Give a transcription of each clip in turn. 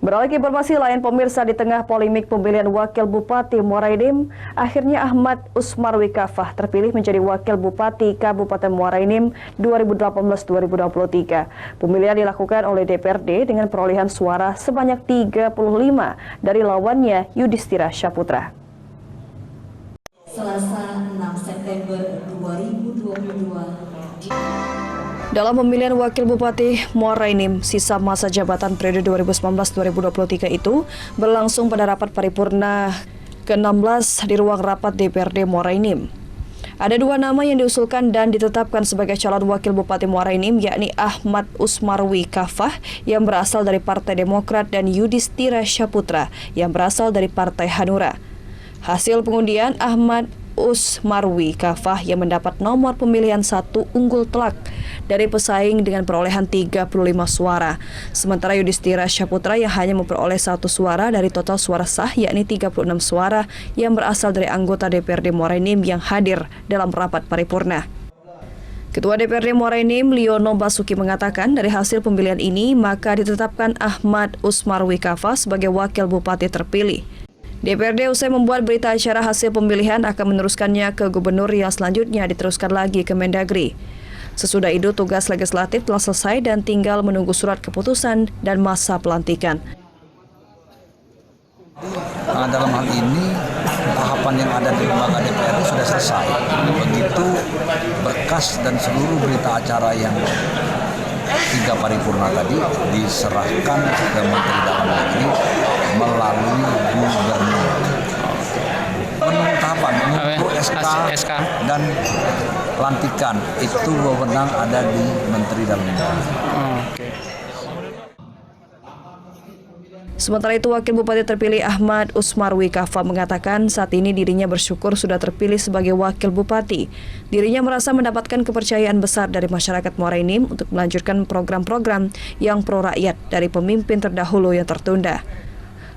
Beralih ke informasi lain, pemirsa, di tengah polemik pemilihan Wakil Bupati Muara Enim, akhirnya Ahmad Usmarwi Kafah terpilih menjadi Wakil Bupati Kabupaten Muara Enim 2018-2023. Pemilihan dilakukan oleh DPRD dengan perolehan suara sebanyak 35 dari lawannya Yudhistira Syaputra. Selasa 6 September 2022. Dalam pemilihan Wakil Bupati Muara Enim, sisa masa jabatan periode 2019-2023 itu berlangsung pada rapat paripurna ke-16 di ruang rapat DPRD Muara Enim. Ada dua nama yang diusulkan dan ditetapkan sebagai calon Wakil Bupati Muara Enim, yakni Ahmad Usmarwi Kafah yang berasal dari Partai Demokrat dan Yudhistira Syaputra yang berasal dari Partai Hanura. Hasil pengundian, Ahmad Usmarwi Kafah yang mendapat nomor pemilihan 1 unggul telak dari pesaing dengan perolehan 35 suara. Sementara Yudhistira Syaputra yang hanya memperoleh 1 suara dari total suara sah, yakni 36 suara yang berasal dari anggota DPRD Muara Enim yang hadir dalam rapat paripurna. Ketua DPRD Muara Enim, Liono Basuki, mengatakan dari hasil pemilihan ini maka ditetapkan Ahmad Usmarwi Kafah sebagai Wakil Bupati terpilih. DPRD usai membuat berita acara hasil pemilihan akan meneruskannya ke gubernur yang selanjutnya diteruskan lagi ke Mendagri. Sesudah itu tugas legislatif telah selesai dan tinggal menunggu surat keputusan dan masa pelantikan. Dalam hal ini tahapan yang ada di lembaga DPRD sudah selesai. Begitu berkas dan seluruh berita acara yang 3 paripurna tadi diserahkan ke Menteri Dalam Negeri melalui gubernur. Menunggu tahapan, menunggu SK dan pelantikan itu wewenang ada di Menteri Dalam Negeri. Sementara itu, Wakil Bupati terpilih Ahmad Usmarwi Kafah mengatakan saat ini dirinya bersyukur sudah terpilih sebagai Wakil Bupati. Dirinya merasa mendapatkan kepercayaan besar dari masyarakat Muara Enim untuk melanjutkan program-program yang pro rakyat dari pemimpin terdahulu yang tertunda.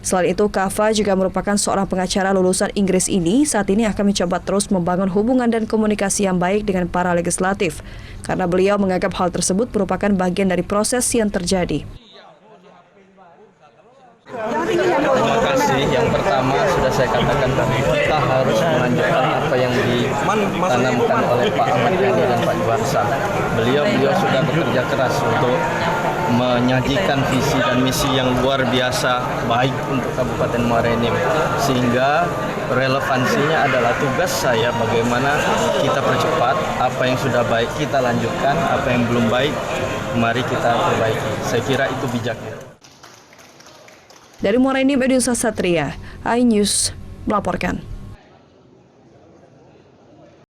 Selain itu, Kafah juga merupakan seorang pengacara lulusan Inggris ini saat ini akan mencoba terus membangun hubungan dan komunikasi yang baik dengan para legislatif, karena beliau menganggap hal tersebut merupakan bagian dari proses yang terjadi. Terima kasih. Yang pertama sudah saya katakan tadi, kita harus melanjutkan apa yang ditanamkan oleh Pak Ahmad Yani dan Pak Juwarsa. Beliau sudah bekerja keras untuk menyajikan visi dan misi yang luar biasa baik untuk Kabupaten Muara Enim, sehingga relevansinya adalah tugas saya bagaimana kita percepat apa yang sudah baik kita lanjutkan, apa yang belum baik mari kita perbaiki. Saya kira itu bijaknya. Dari Muara Enim, Edwin Satria, iNews melaporkan.